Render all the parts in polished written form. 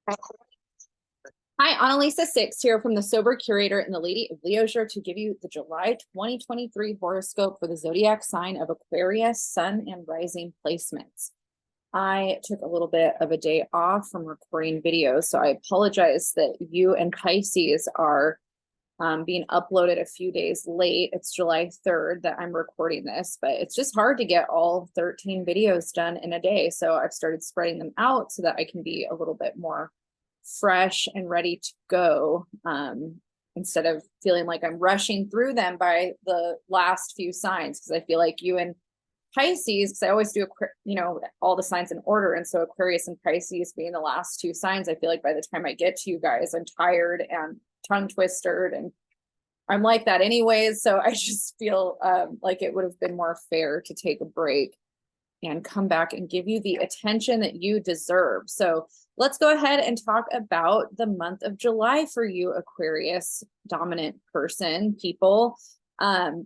Hi, Analisa Six here from the Sober Curator and the Lady of Leisure to give you the July 2023 horoscope for the zodiac sign of Aquarius, Sun and Rising placements. I took a little bit of a day off from recording videos, so I apologize that you and Pisces are being uploaded a few days late. It's July 3rd that I'm recording this, but it's just hard to get all 13 videos done in a day. So I've started spreading them out so that I can be a little bit more fresh and ready to go, instead of feeling like I'm rushing through them by the last few signs, because I feel like you and Pisces, because I always do all the signs in order, and so Aquarius and Pisces being the last two signs, I feel like by the time I get to you guys, I'm tired and tongue twisted, and I'm like that anyways. So I just feel like it would have been more fair to take a break and come back and give you the attention that you deserve. So let's go ahead and talk about the month of July for you, Aquarius dominant people.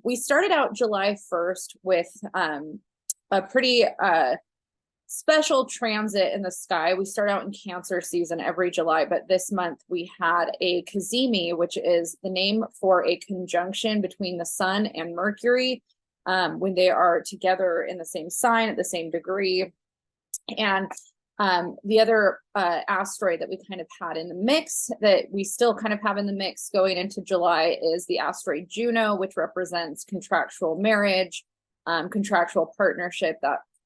We started out July 1st with a pretty special transit in the sky. We start out in Cancer season every July, but this month we had a cazimi, which is the name for a conjunction between the Sun and Mercury, when they are together in the same sign at the same degree. And the other asteroid that we kind of had in the mix, that we still kind of have in the mix going into July, is the asteroid Juno, which represents contractual marriage, contractual partnership,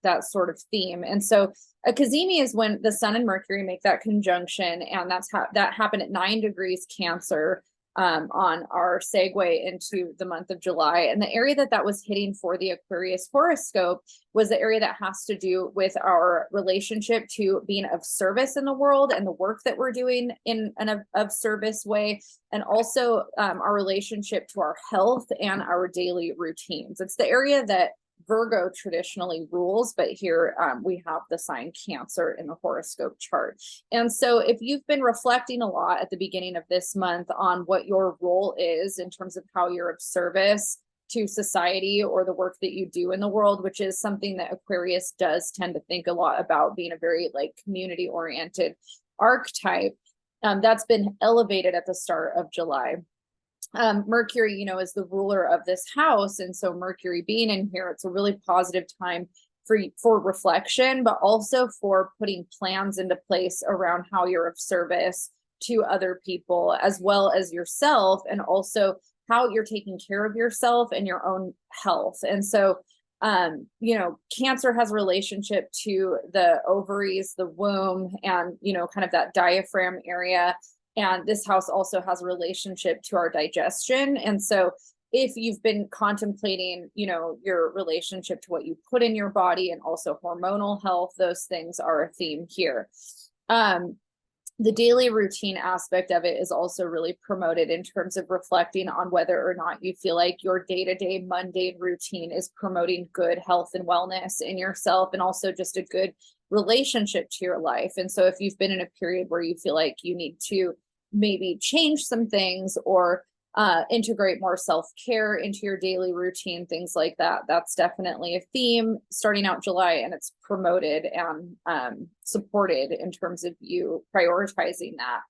that sort of theme. And so a cazimi is when the Sun and Mercury make that conjunction, and that happened at 9 degrees Cancer, on our segue into the month of July. And the area that was hitting for the Aquarius horoscope was the area that has to do with our relationship to being of service in the world and the work that we're doing in an of service way, and also our relationship to our health and our daily routines. It's the area that Virgo traditionally rules, but here we have the sign Cancer in the horoscope chart. And so if you've been reflecting a lot at the beginning of this month on what your role is in terms of how you're of service to society or the work that you do in the world, which is something that Aquarius does tend to think a lot about, being a very community oriented archetype, that's been elevated at the start of July. Mercury, is the ruler of this house. And so Mercury being in here, it's a really positive time for reflection, but also for putting plans into place around how you're of service to other people, as well as yourself, and also how you're taking care of yourself and your own health. And so, Cancer has a relationship to the ovaries, the womb, and, kind of that diaphragm area. And this house also has a relationship to our digestion. And so if you've been contemplating, your relationship to what you put in your body and also hormonal health, those things are a theme here. The daily routine aspect of it is also really promoted in terms of reflecting on whether or not you feel like your day-to-day mundane routine is promoting good health and wellness in yourself, and also just a good relationship to your life. And so if you've been in a period where you feel like you need to maybe change some things or integrate more self-care into your daily routine, things like that, that's definitely a theme starting out July, and it's promoted and supported in terms of you prioritizing that.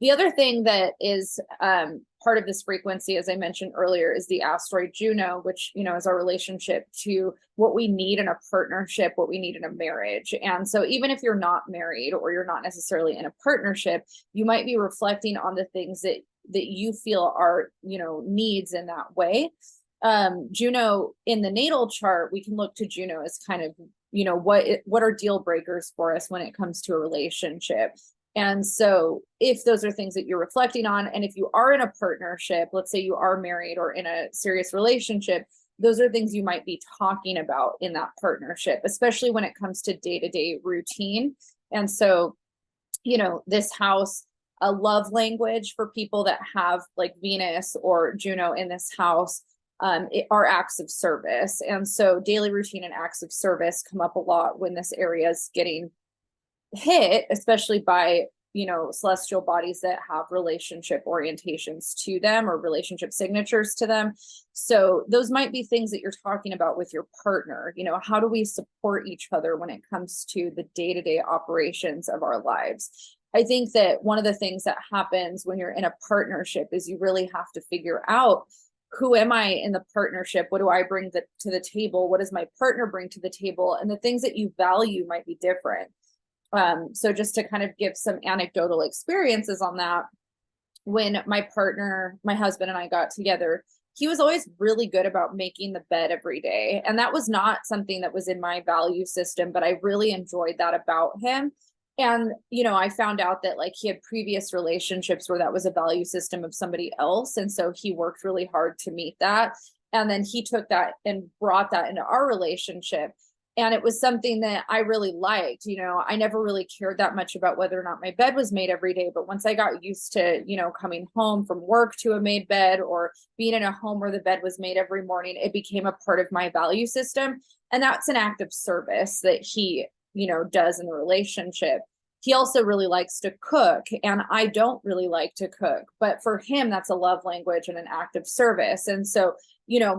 The other thing that is part of this frequency, as I mentioned earlier, is the asteroid Juno, which, is our relationship to what we need in a partnership, what we need in a marriage. And so even if you're not married or you're not necessarily in a partnership, you might be reflecting on the things that you feel are, needs in that way. Juno in the natal chart, we can look to Juno as kind of, what are deal breakers for us when it comes to a relationship. And so if those are things that you're reflecting on, and if you are in a partnership, let's say you are married or in a serious relationship, those are things you might be talking about in that partnership, especially when it comes to day-to-day routine. And so, this house, a love language for people that have Venus or Juno in this house, are acts of service. And so daily routine and acts of service come up a lot when this area is getting hit, especially by celestial bodies that have relationship orientations to them or relationship signatures to them. So those might be things that you're talking about with your partner. How do we support each other when it comes to the day-to-day operations of our lives? I think that one of the things that happens when you're in a partnership is you really have to figure out, who am I in the partnership? What do I bring to the table? What does my partner bring to the table? And the things that you value might be different. So just to kind of give some anecdotal experiences on that, when my partner, my husband and I got together, he was always really good about making the bed every day. And that was not something that was in my value system, but I really enjoyed that about him. And, I found out that like he had previous relationships where that was a value system of somebody else. And so he worked really hard to meet that. And then he took that and brought that into our relationship. And it was something that I really liked. I never really cared that much about whether or not my bed was made every day. But once I got used to, coming home from work to a made bed, or being in a home where the bed was made every morning, it became a part of my value system. And that's an act of service that he, does in the relationship. He also really likes to cook, and I don't really like to cook, but for him, that's a love language and an act of service. And so,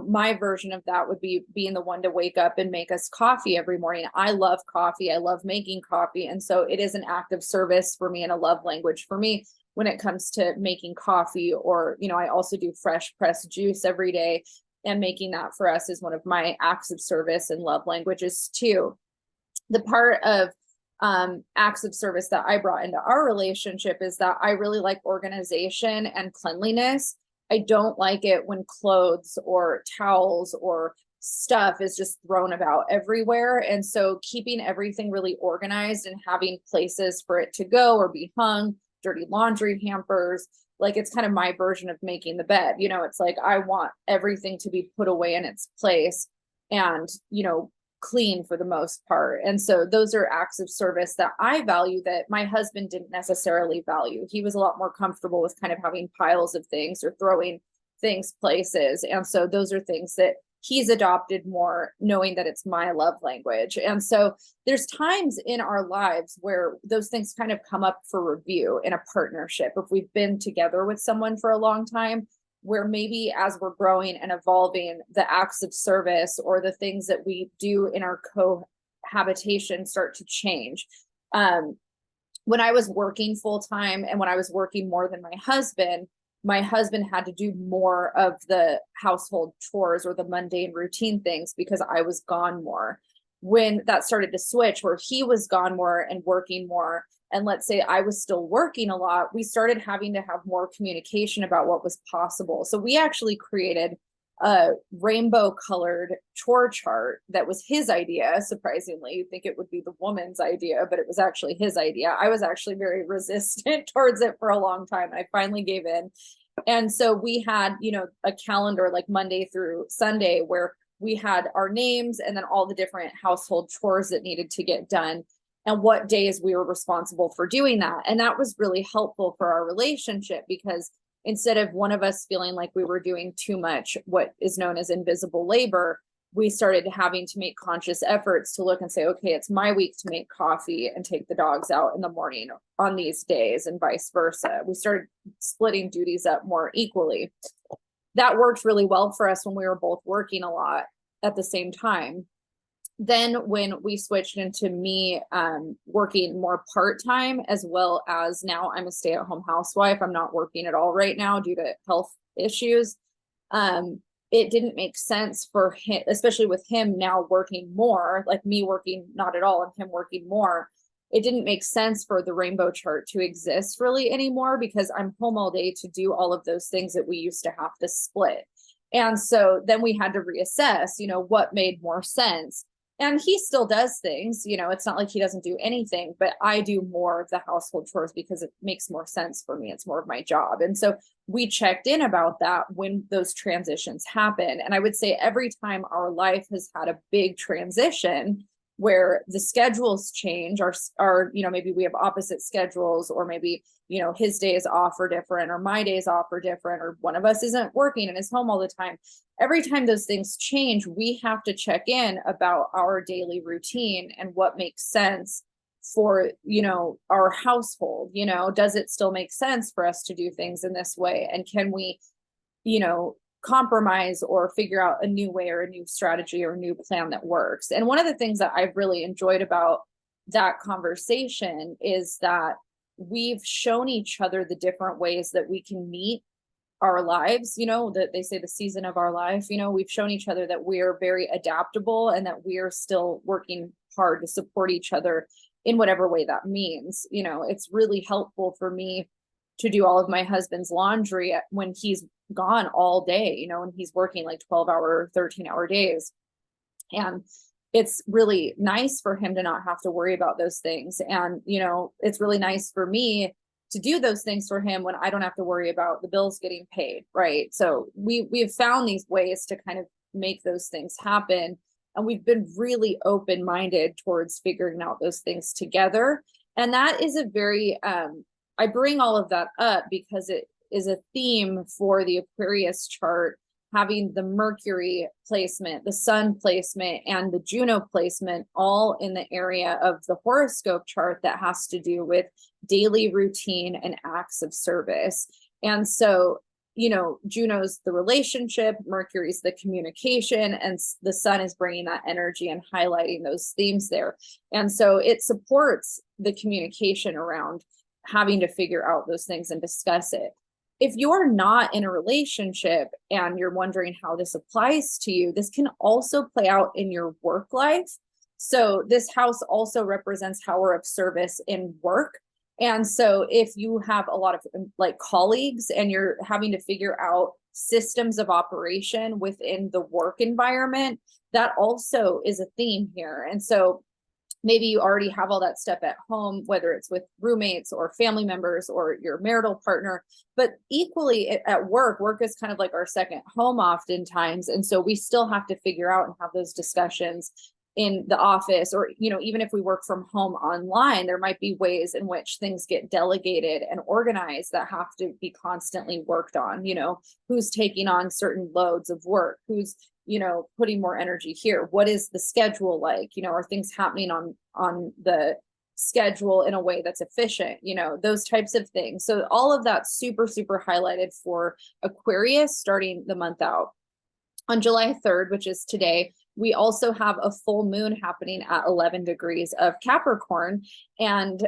my version of that would be being the one to wake up and make us coffee every morning. I love coffee. I love making coffee. And so it is an act of service for me and a love language for me when it comes to making coffee. Or, I also do fresh pressed juice every day, and making that for us is one of my acts of service and love languages too. The part of acts of service that I brought into our relationship is that I really like organization and cleanliness. I don't like it when clothes or towels or stuff is just thrown about everywhere. And so keeping everything really organized and having places for it to go or be hung, dirty laundry hampers, like it's kind of my version of making the bed. It's like I want everything to be put away in its place and, clean for the most part. And so those are acts of service that I value that my husband didn't necessarily value. He was a lot more comfortable with kind of having piles of things or throwing things places. And so those are things that he's adopted more, knowing that it's my love language. And so there's times in our lives where those things kind of come up for review in a partnership. If we've been together with someone for a long time, where maybe as we're growing and evolving, the acts of service or the things that we do in our cohabitation start to change. When I was working full time and when I was working more than my husband had to do more of the household chores or the mundane routine things because I was gone more. When that started to switch, where he was gone more and working more, and let's say I was still working a lot, we started having to have more communication about what was possible. So we actually created a rainbow colored chore chart that was his idea. Surprisingly, you'd think it would be the woman's idea, but it was actually his idea. I was actually very resistant towards it for a long time, and I finally gave in. And so we had, a calendar like Monday through Sunday where we had our names and then all the different household chores that needed to get done and what days we were responsible for doing that. And that was really helpful for our relationship, because instead of one of us feeling like we were doing too much, what is known as invisible labor, we started having to make conscious efforts to look and say, okay, it's my week to make coffee and take the dogs out in the morning on these days, and vice versa. We started splitting duties up more equally. That worked really well for us when we were both working a lot at the same time. Then when we switched into me working more part-time, as well as now I'm a stay-at-home housewife, I'm not working at all right now due to health issues. It didn't make sense for him, especially with him now working more, like me working not at all and him working more. It didn't make sense for the rainbow chart to exist really anymore, because I'm home all day to do all of those things that we used to have to split. And so then we had to reassess, what made more sense. And he still does things, it's not like he doesn't do anything, but I do more of the household chores because it makes more sense for me. It's more of my job. And so we checked in about that when those transitions happen. And I would say every time our life has had a big transition where the schedules change, our maybe we have opposite schedules, or maybe, his days off are different, or my days off are different, or one of us isn't working and is home all the time. Every time those things change, we have to check in about our daily routine and what makes sense for, our household. Does it still make sense for us to do things in this way? And can we, compromise or figure out a new way or a new strategy or a new plan that works? And one of the things that I've really enjoyed about that conversation is that we've shown each other the different ways that we can meet our lives, that they say the season of our life, we've shown each other that we're very adaptable and that we're still working hard to support each other in whatever way that means. It's really helpful for me to do all of my husband's laundry when he's gone all day, when he's working like 12-hour, 13-hour days. And it's really nice for him to not have to worry about those things. And, it's really nice for me to do those things for him when I don't have to worry about the bills getting paid. Right. So we've found these ways to kind of make those things happen. And we've been really open-minded towards figuring out those things together. And that is a very, I bring all of that up because it is a theme for the Aquarius chart, having the Mercury placement, the Sun placement, and the Juno placement all in the area of the horoscope chart that has to do with daily routine and acts of service. And so, Juno's the relationship, Mercury's the communication, and the Sun is bringing that energy and highlighting those themes there. And so it supports the communication around having to figure out those things and discuss it. If you're not in a relationship and you're wondering how this applies to you, this can also play out in your work life. So this house also represents power of service in work. And so if you have a lot of like colleagues and you're having to figure out systems of operation within the work environment, that also is a theme here. And so maybe you already have all that stuff at home, whether it's with roommates or family members or your marital partner, but equally at work is kind of like our second home oftentimes. And so we still have to figure out and have those discussions in the office, or, even if we work from home online, there might be ways in which things get delegated and organized that have to be constantly worked on, who's taking on certain loads of work, who's putting more energy here. What is the schedule like? Are things happening on the schedule in a way that's efficient? Those types of things. So all of that's super, super highlighted for Aquarius starting the month out. On July 3rd, which is today, we also have a full moon happening at 11 degrees of Capricorn. And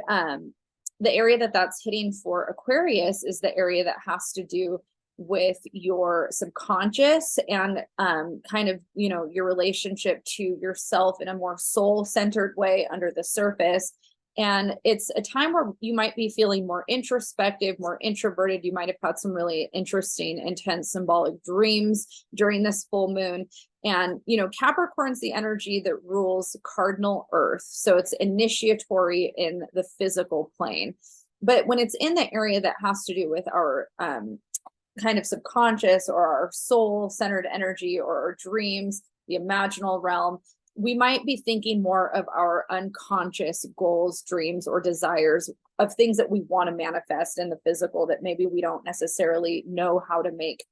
the area that's hitting for Aquarius is the area that has to do with your subconscious and kind of, your relationship to yourself in a more soul-centered way under the surface. And it's a time where you might be feeling more introspective, more introverted. You might have had some really interesting, intense symbolic dreams during this full moon. And, Capricorn's the energy that rules cardinal earth. So it's initiatory in the physical plane. But when it's in the area that has to do with our kind of subconscious or our soul-centered energy or our dreams, the imaginal realm, we might be thinking more of our unconscious goals, dreams, or desires of things that we want to manifest in the physical that maybe we don't necessarily know how to make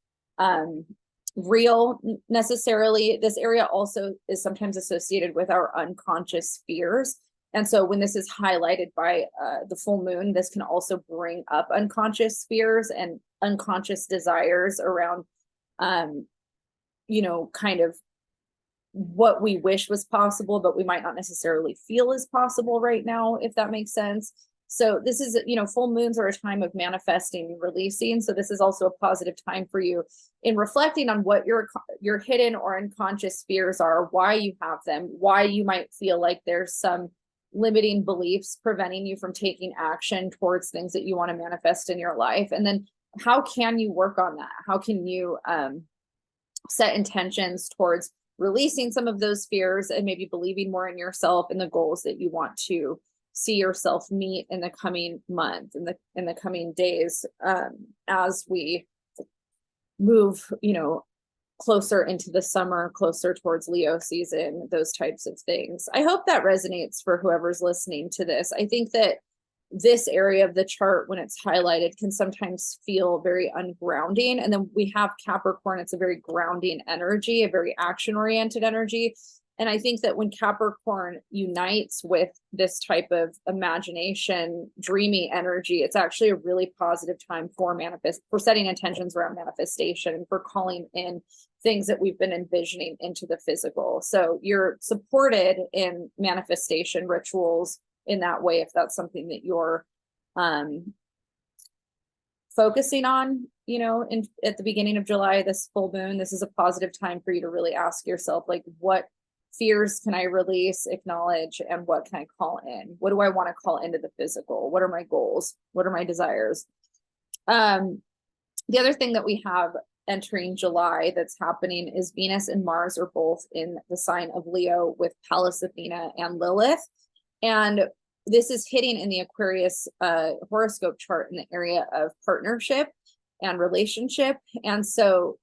real necessarily. This area also is sometimes associated with our unconscious fears. And so when this is highlighted by the full moon, this can also bring up unconscious fears and unconscious desires around, kind of what we wish was possible, but we might not necessarily feel is possible right now, if that makes sense. So this is, full moons are a time of manifesting and releasing. So this is also a positive time for you in reflecting on what your hidden or unconscious fears are, why you have them, why you might feel like there's some limiting beliefs preventing you from taking action towards things that you want to manifest in your life. And then how can you work on that? How can you set intentions towards releasing some of those fears and maybe believing more in yourself and the goals that you want to see yourself meet in the coming month, in the coming days, as we move, closer into the summer, closer towards Leo season, those types of things. I hope that resonates for whoever's listening to this. I think that this area of the chart, when it's highlighted, can sometimes feel very ungrounding. And then we have Capricorn, it's a very grounding energy, a very action-oriented energy. And I think that when Capricorn unites with this type of imagination, dreamy energy, it's actually a really positive time for setting intentions around manifestation, for calling in things that we've been envisioning into the physical. So you're supported in manifestation rituals in that way, if that's something that you're focusing on, at the beginning of July, this full moon, this is a positive time for you to really ask yourself, like, what fears can I release, acknowledge, and what can I call in? What do I want to call into the physical? What are my goals? What are my desires? The other thing that we have entering July that's happening is Venus and Mars are both in the sign of Leo with Pallas Athena and Lilith. And this is hitting in the Aquarius horoscope chart in the area of partnership and relationship. And so,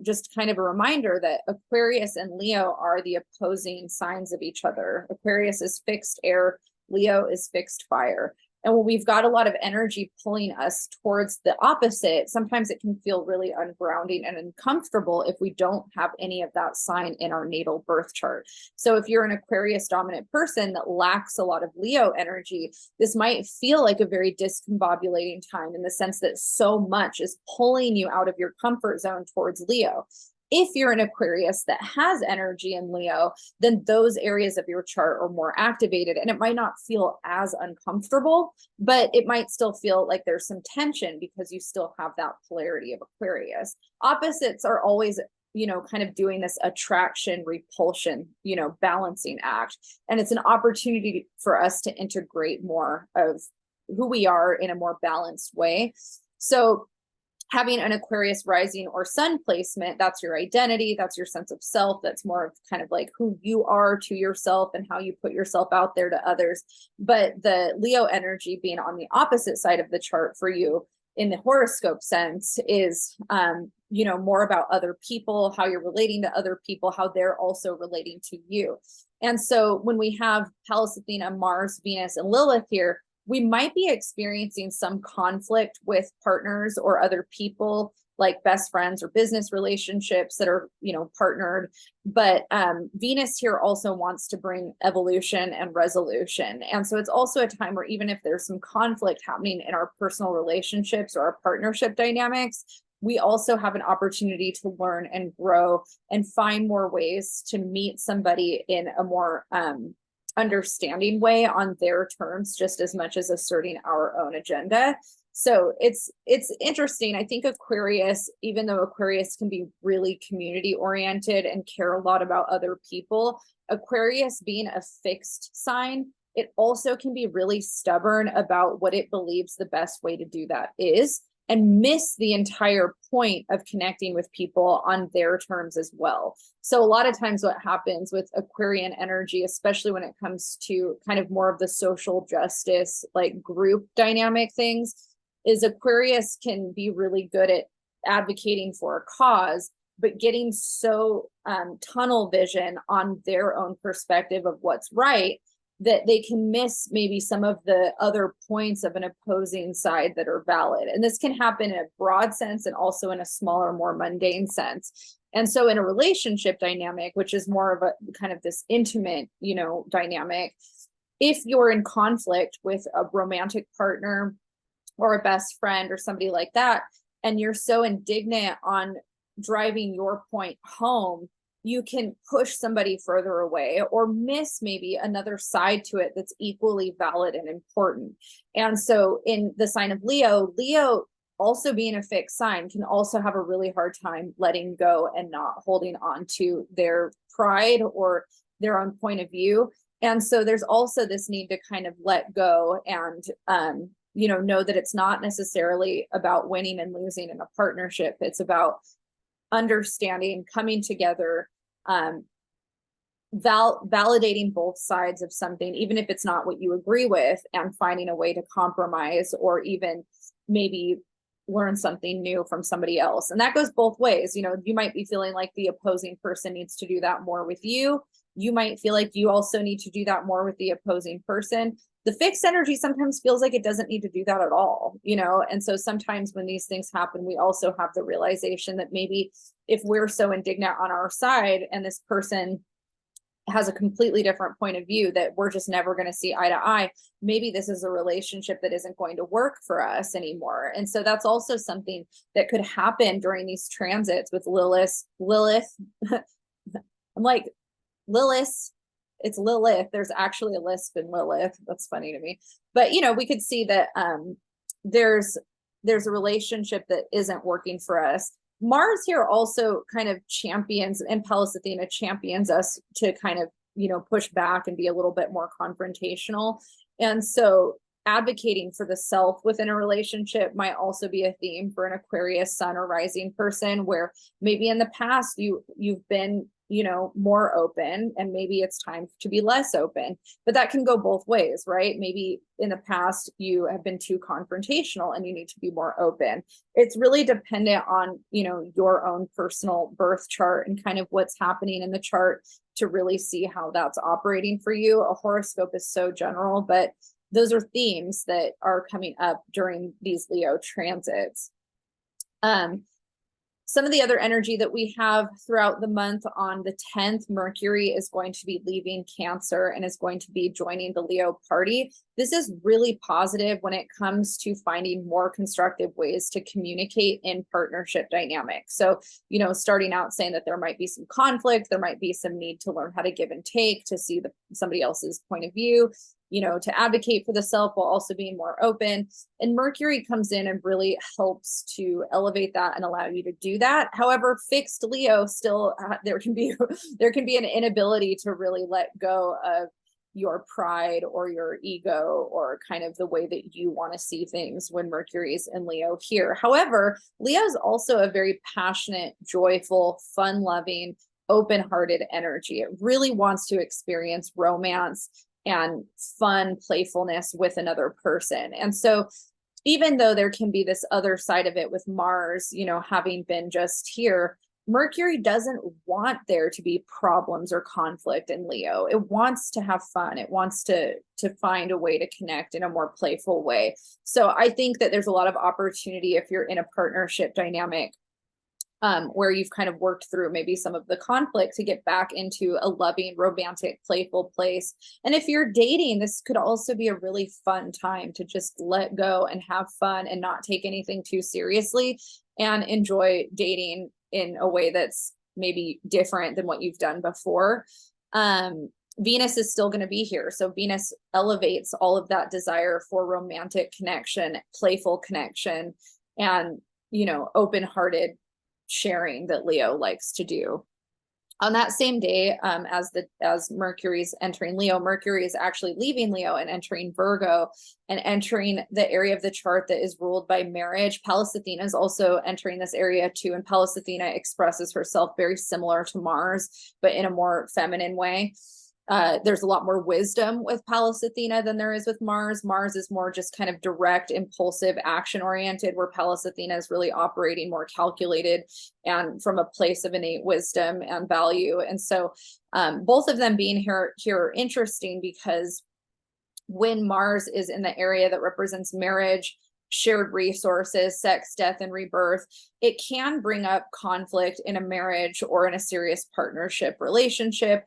just kind of a reminder that Aquarius and Leo are the opposing signs of each other. Aquarius is fixed air, Leo is fixed fire. And when we've got a lot of energy pulling us towards the opposite, sometimes it can feel really ungrounding and uncomfortable if we don't have any of that sign in our natal birth chart. So if you're an Aquarius dominant person that lacks a lot of Leo energy, this might feel like a very discombobulating time in the sense that so much is pulling you out of your comfort zone towards Leo. If you're an Aquarius that has energy in Leo, then those areas of your chart are more activated, and it might not feel as uncomfortable, but it might still feel like there's some tension because you still have that polarity of Aquarius. Opposites are always, kind of doing this attraction, repulsion, balancing act. And it's an opportunity for us to integrate more of who we are in a more balanced way. So having an Aquarius rising or sun placement, that's your identity, that's your sense of self, that's more of kind of like who you are to yourself and how you put yourself out there to others. But the Leo energy being on the opposite side of the chart for you in the horoscope sense is, more about other people, how you're relating to other people, how they're also relating to you. And so when we have Pallas Athena, Mars, Venus, and Lilith here, we might be experiencing some conflict with partners or other people, like best friends or business relationships that are, partnered. But Venus here also wants to bring evolution and resolution. And so it's also a time where even if there's some conflict happening in our personal relationships or our partnership dynamics, we also have an opportunity to learn and grow and find more ways to meet somebody in a more understanding way on their terms, just as much as asserting our own agenda. So it's interesting. I think Aquarius, even though Aquarius can be really community oriented and care a lot about other people, Aquarius being a fixed sign, it also can be really stubborn about what it believes the best way to do that is, and miss the entire point of connecting with people on their terms as well. So a lot of times what happens with Aquarian energy, especially when it comes to kind of more of the social justice, like group dynamic things, is Aquarius can be really good at advocating for a cause, but getting so tunnel vision on their own perspective of what's right, that they can miss maybe some of the other points of an opposing side that are valid. And this can happen in a broad sense and also in a smaller, more mundane sense. And so in a relationship dynamic, which is more of a kind of this intimate, dynamic, if you're in conflict with a romantic partner or a best friend or somebody like that, and you're so indignant on driving your point home, you can push somebody further away or miss maybe another side to it that's equally valid and important. And so in the sign of Leo also being a fixed sign can also have a really hard time letting go and not holding on to their pride or their own point of view. And so there's also this need to kind of let go and, know that it's not necessarily about winning and losing in a partnership. It's about understanding, coming together, validating both sides of something, even if it's not what you agree with, and finding a way to compromise or even maybe learn something new from somebody else. And that goes both ways. You might be feeling like the opposing person needs to do that more with you. You might feel like you also need to do that more with the opposing person. The fixed energy sometimes feels like it doesn't need to do that at all, and so sometimes when these things happen, we also have the realization that maybe if we're so indignant on our side and this person has a completely different point of view that we're just never going to see eye to eye, maybe this is a relationship that isn't going to work for us anymore. And so that's also something that could happen during these transits with Lilith. I'm like, Lilith it's Lilith. There's actually a lisp in Lilith. That's funny to me. But, you know, we could see that there's a relationship that isn't working for us. Mars here also kind of champions, and Pallas Athena champions us to kind of, you know, push back and be a little bit more confrontational. And so advocating for the self within a relationship might also be a theme for an Aquarius sun or rising person, where maybe in the past you've been, you know, more open, and maybe it's time to be less open. But that can go both ways, right? Maybe in the past you have been too confrontational and you need to be more open. It's really dependent on, you know, your own personal birth chart and kind of what's happening in the chart to really see how that's operating for you. A horoscope is so general, but those are themes that are coming up during these Leo transits. Some of the other energy that we have throughout the month, on the 10th, Mercury is going to be leaving Cancer and is going to be joining the Leo party. This is really positive when it comes to finding more constructive ways to communicate in partnership dynamics. So, you know, starting out saying that there might be some conflict, there might be some need to learn how to give and take, to see somebody else's point of view, you know, to advocate for the self while also being more open. And Mercury comes in and really helps to elevate that and allow you to do that. However, fixed Leo still, there can be an inability to really let go of your pride or your ego or kind of the way that you want to see things when Mercury's in Leo here. However, Leo is also a very passionate, joyful, fun-loving, open-hearted energy. It really wants to experience romance and fun playfulness with another person. And so even though there can be this other side of it with Mars, you know, having been just here, Mercury doesn't want there to be problems or conflict in Leo. It wants to have fun. It wants to find a way to connect in a more playful way. So I think that there's a lot of opportunity if you're in a partnership dynamic where you've kind of worked through maybe some of the conflict, to get back into a loving, romantic, playful place. And if you're dating, this could also be a really fun time to just let go and have fun and not take anything too seriously and enjoy dating in a way that's maybe different than what you've done before. Venus is still going to be here. So Venus elevates all of that desire for romantic connection, playful connection, and, you know, open-hearted sharing that Leo likes to do. On that same day, as Mercury's entering Leo, Mercury is actually leaving Leo and entering Virgo and entering the area of the chart that is ruled by marriage. Pallas Athena is also entering this area too, and Pallas Athena expresses herself very similar to Mars, but in a more feminine way. There's a lot more wisdom with Pallas Athena than there is with Mars. Mars is more just kind of direct, impulsive, action oriented, where Pallas Athena is really operating more calculated and from a place of innate wisdom and value. And so both of them being here are interesting, because when Mars is in the area that represents marriage, shared resources, sex, death, and rebirth, it can bring up conflict in a marriage or in a serious partnership relationship.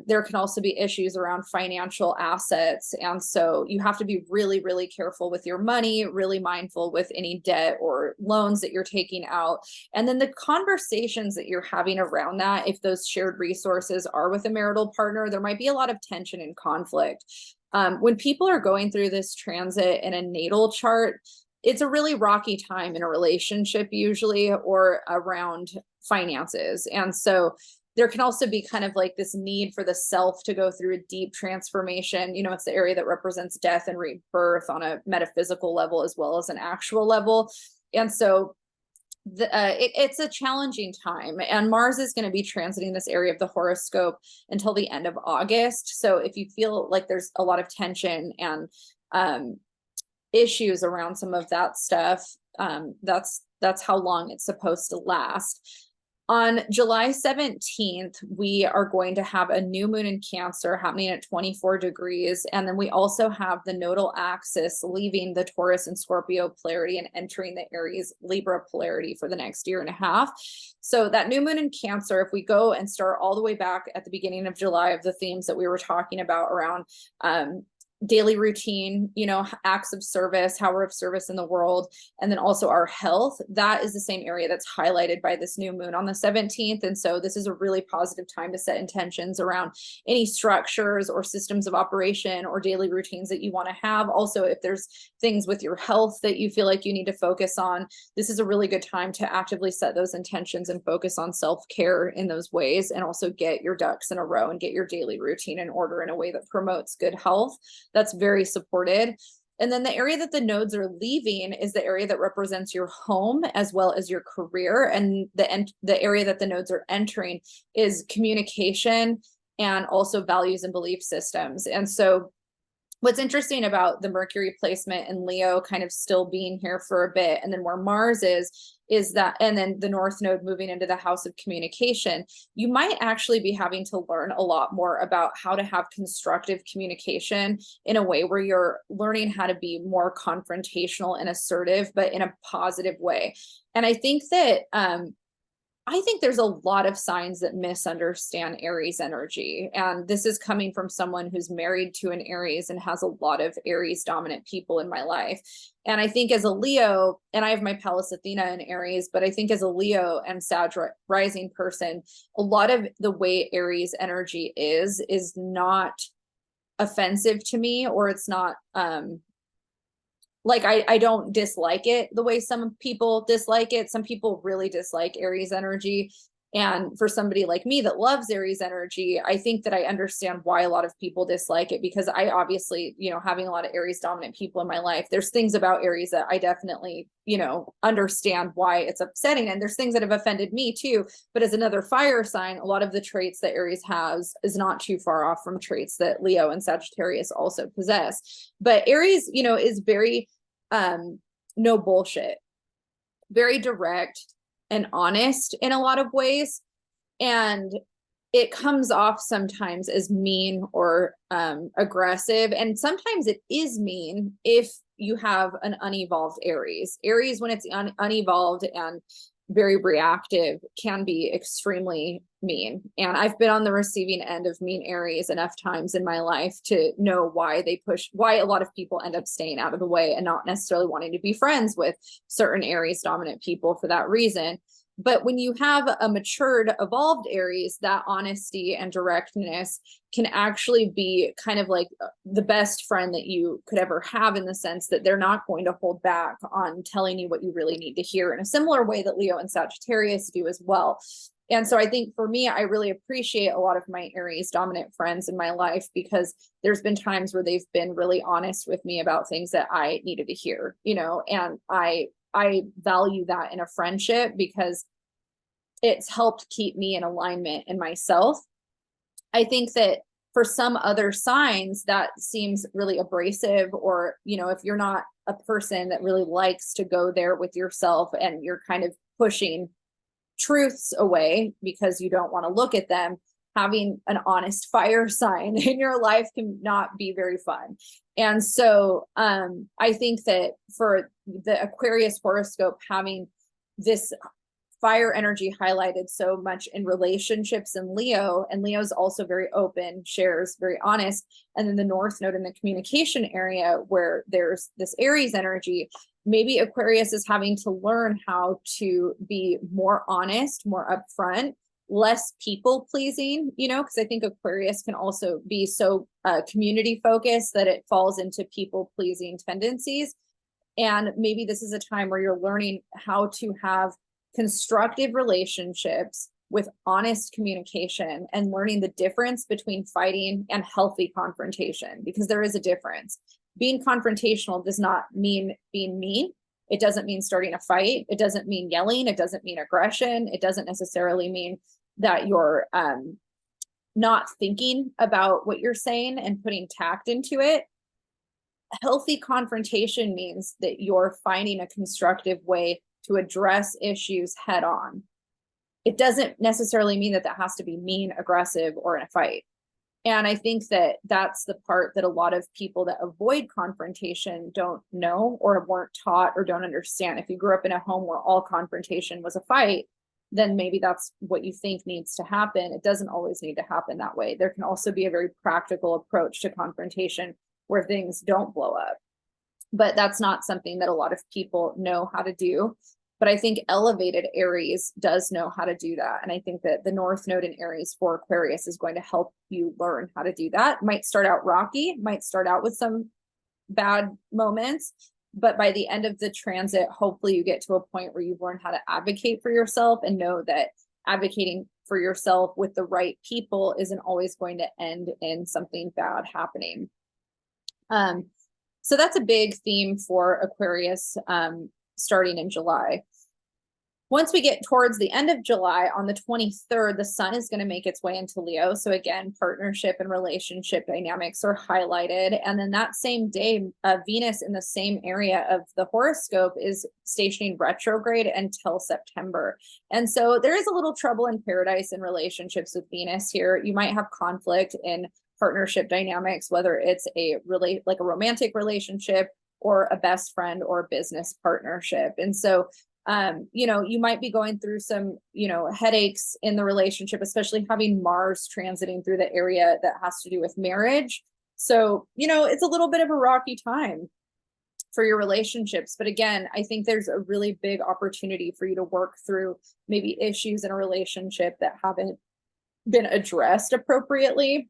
There can also be issues around financial assets. And so you have to be really, really careful with your money, really mindful with any debt or loans that you're taking out. And then the conversations that you're having around that, if those shared resources are with a marital partner, there might be a lot of tension and conflict. When people are going through this transit in a natal chart, it's a really rocky time in a relationship usually, or around finances. And so there can also be kind of like this need for the self to go through a deep transformation. You know, it's the area that represents death and rebirth on a metaphysical level as well as an actual level. And so it's a challenging time. And Mars is going to be transiting this area of the horoscope until the end of August. So if you feel like there's a lot of tension and issues around some of that stuff, that's how long it's supposed to last. On July 17th, we are going to have a new moon in Cancer happening at 24 degrees. And then we also have the nodal axis leaving the Taurus and Scorpio polarity and entering the Aries Libra polarity for the next year and a half. So that new moon in Cancer, if we go and start all the way back at the beginning of July of the themes that we were talking about around daily routine, acts of service, how we're of service in the world, and then also our health. That is the same area that's highlighted by this new moon on the 17th. And so this is a really positive time to set intentions around any structures or systems of operation or daily routines that you want to have. Also, if there's things with your health that you feel like you need to focus on, this is a really good time to actively set those intentions and focus on self-care in those ways, and also get your ducks in a row and get your daily routine in order in a way that promotes good health. That's very supported. And then the area that the nodes are leaving is the area that represents your home as well as your career. And the area that the nodes are entering is communication and also values and belief systems. And so what's interesting about the Mercury placement in Leo kind of still being here for a bit, and then where Mars is that, and then the North Node moving into the house of communication, you might actually be having to learn a lot more about how to have constructive communication in a way where you're learning how to be more confrontational and assertive, but in a positive way. And I think that there's a lot of signs that misunderstand Aries energy. And this is coming from someone who's married to an Aries and has a lot of Aries dominant people in my life. And I think as a Leo, and I have my Pallas Athena in Aries, but I think as a Leo and Sag rising person, a lot of the way Aries energy is not offensive to me, or it's not, like I don't dislike it the way some people dislike it. Some people really dislike Aries energy. And for somebody like me that loves Aries energy, I think that I understand why a lot of people dislike it, because I obviously, having a lot of Aries dominant people in my life, there's things about Aries that I definitely, understand why it's upsetting. And there's things that have offended me too. But as another fire sign, a lot of the traits that Aries has is not too far off from traits that Leo and Sagittarius also possess. But Aries, is very no bullshit, very direct and honest in a lot of ways. And it comes off sometimes as mean or aggressive. And sometimes it is mean if you have an unevolved Aries. Aries, when it's unevolved and very reactive, can be extremely mean. And I've been on the receiving end of mean Aries enough times in my life to know why a lot of people end up staying out of the way and not necessarily wanting to be friends with certain Aries dominant people for that reason. But when you have a matured, evolved Aries, that honesty and directness can actually be kind of like the best friend that you could ever have, in the sense that they're not going to hold back on telling you what you really need to hear, in a similar way that Leo and Sagittarius do as well. And so I think for me, I really appreciate a lot of my Aries dominant friends in my life, because there's been times where they've been really honest with me about things that I needed to hear, and I value that in a friendship, because it's helped keep me in alignment in myself. I think that for some other signs that seems really abrasive, or, if you're not a person that really likes to go there with yourself and you're kind of pushing truths away because you don't want to look at them, having an honest fire sign in your life can not be very fun. And so I think that for the Aquarius horoscope, having this fire energy highlighted so much in relationships in Leo, and Leo's also very open, shares, very honest. And then the North Node in the communication area, where there's this Aries energy, maybe Aquarius is having to learn how to be more honest, more upfront, less people pleasing, because I think Aquarius can also be so community focused that it falls into people pleasing tendencies. And maybe this is a time where you're learning how to have constructive relationships with honest communication, and learning the difference between fighting and healthy confrontation, because there is a difference. Being confrontational does not mean being mean. It doesn't mean starting a fight. It doesn't mean yelling. It doesn't mean aggression. It doesn't necessarily mean that you're not thinking about what you're saying and putting tact into it. Healthy confrontation means that you're finding a constructive way to address issues head on. It doesn't necessarily mean that that has to be mean, aggressive, or in a fight. And I think that that's the part that a lot of people that avoid confrontation don't know, or weren't taught, or don't understand. If you grew up in a home where all confrontation was a fight, then maybe that's what you think needs to happen. It doesn't always need to happen that way. There can also be a very practical approach to confrontation where things don't blow up. But that's not something that a lot of people know how to do. But I think elevated Aries does know how to do that. And I think that the North Node in Aries for Aquarius is going to help you learn how to do that. Might start out rocky, might start out with some bad moments, but by the end of the transit, hopefully you get to a point where you've learned how to advocate for yourself and know that advocating for yourself with the right people isn't always going to end in something bad happening. So that's a big theme for Aquarius starting in July. Once we get towards the end of July, on the 23rd, the sun is going to make its way into Leo. So again, partnership and relationship dynamics are highlighted. And then that same day, Venus in the same area of the horoscope is stationing retrograde until September. And so there is a little trouble in paradise in relationships with Venus here. You might have conflict in partnership dynamics, whether it's a really like a romantic relationship or a best friend or business partnership. And so you might be going through some, headaches in the relationship, especially having Mars transiting through the area that has to do with marriage. So, it's a little bit of a rocky time for your relationships. But again, I think there's a really big opportunity for you to work through maybe issues in a relationship that haven't been addressed appropriately.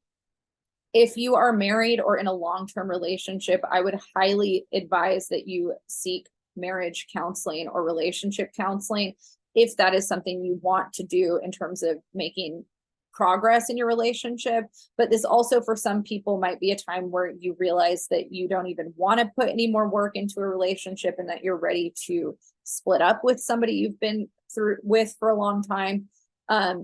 If you are married or in a long-term relationship, I would highly advise that you seek marriage counseling or relationship counseling if that is something you want to do in terms of making progress in your relationship. But this also for some people might be a time where you realize that you don't even want to put any more work into a relationship and that you're ready to split up with somebody you've been through with for a long time.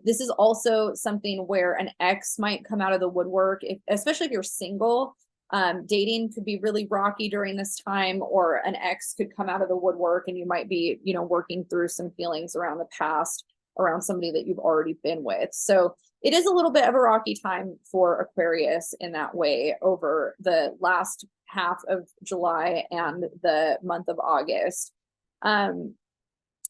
This is also something where an ex might come out of the woodwork, especially if you're single. Dating could be really rocky during this time, or an ex could come out of the woodwork and you might be, working through some feelings around the past, around somebody that you've already been with. So it is a little bit of a rocky time for Aquarius in that way over the last half of July and the month of August.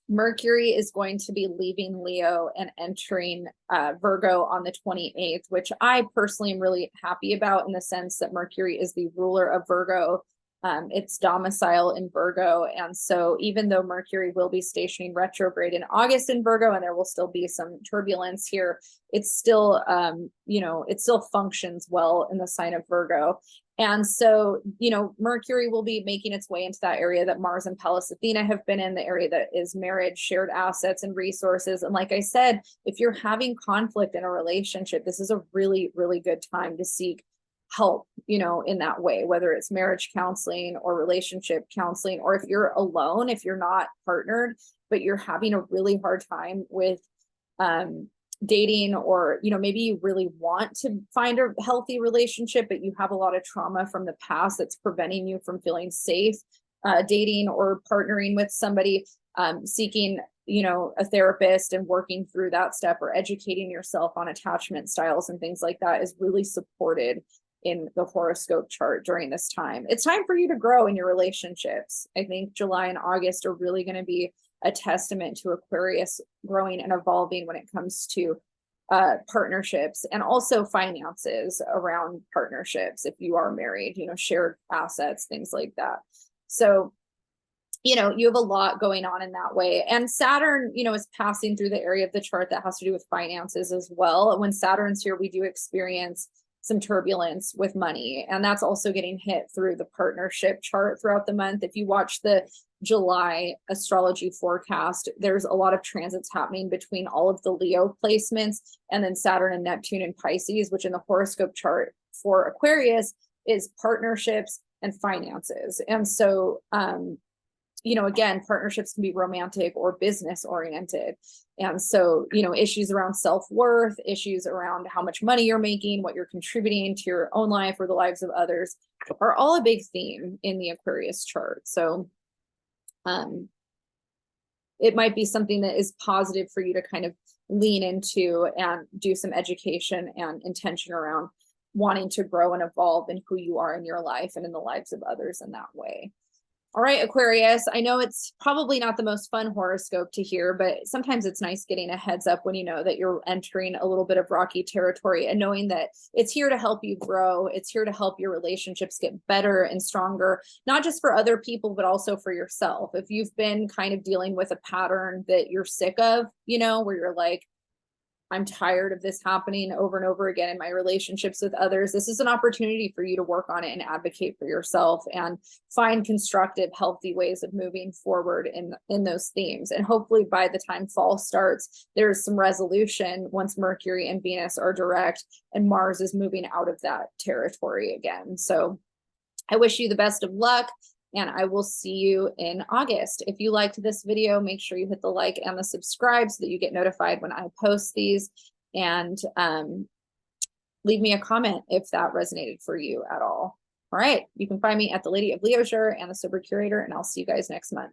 Mercury is going to be leaving Leo and entering Virgo on the 28th, which I personally am really happy about in the sense that Mercury is the ruler of Virgo. It's domicile in Virgo. And so even though Mercury will be stationing retrograde in August in Virgo, and there will still be some turbulence here, it's still, it still functions well in the sign of Virgo. And so, Mercury will be making its way into that area that Mars and Pallas Athena have been in, the area that is marriage, shared assets, and resources. And like I said, if you're having conflict in a relationship, this is a really, really good time to seek help, in that way, whether it's marriage counseling or relationship counseling, or if you're alone, if you're not partnered, but you're having a really hard time with, dating, or maybe you really want to find a healthy relationship but you have a lot of trauma from the past that's preventing you from feeling safe dating or partnering with somebody, seeking a therapist and working through that step, or educating yourself on attachment styles and things like that, is really supported in the horoscope chart during this time. It's time for you to grow in your relationships. I think July and August are really going to be a testament to Aquarius growing and evolving when it comes to partnerships, and also finances around partnerships. If you are married, shared assets, things like that. So, you have a lot going on in that way. And Saturn, is passing through the area of the chart that has to do with finances as well. When Saturn's here, we do experience some turbulence with money, and that's also getting hit through the partnership chart throughout the month. If you watch the July astrology forecast, there's a lot of transits happening between all of the Leo placements, and then Saturn and Neptune in Pisces, which in the horoscope chart for Aquarius is partnerships and finances. And so, again, partnerships can be romantic or business oriented. And so, issues around self-worth, issues around how much money you're making, what you're contributing to your own life or the lives of others, are all a big theme in the Aquarius chart. So, it might be something that is positive for you to kind of lean into and do some education and intention around wanting to grow and evolve in who you are in your life and in the lives of others in that way. All right, Aquarius, I know it's probably not the most fun horoscope to hear, but sometimes it's nice getting a heads up when you know that you're entering a little bit of rocky territory and knowing that it's here to help you grow. It's here to help your relationships get better and stronger, not just for other people, but also for yourself. If you've been kind of dealing with a pattern that you're sick of, where you're like, I'm tired of this happening over and over again in my relationships with others. This is an opportunity for you to work on it and advocate for yourself and find constructive, healthy ways of moving forward in those themes. And hopefully by the time fall starts, there's some resolution once Mercury and Venus are direct and Mars is moving out of that territory again. So I wish you the best of luck, and I will see you in August. If you liked this video, make sure you hit the like and the subscribe so that you get notified when I post these, and leave me a comment if that resonated for you at all. All right, you can find me at the Lady of Leisure and the Sober Curator, and I'll see you guys next month.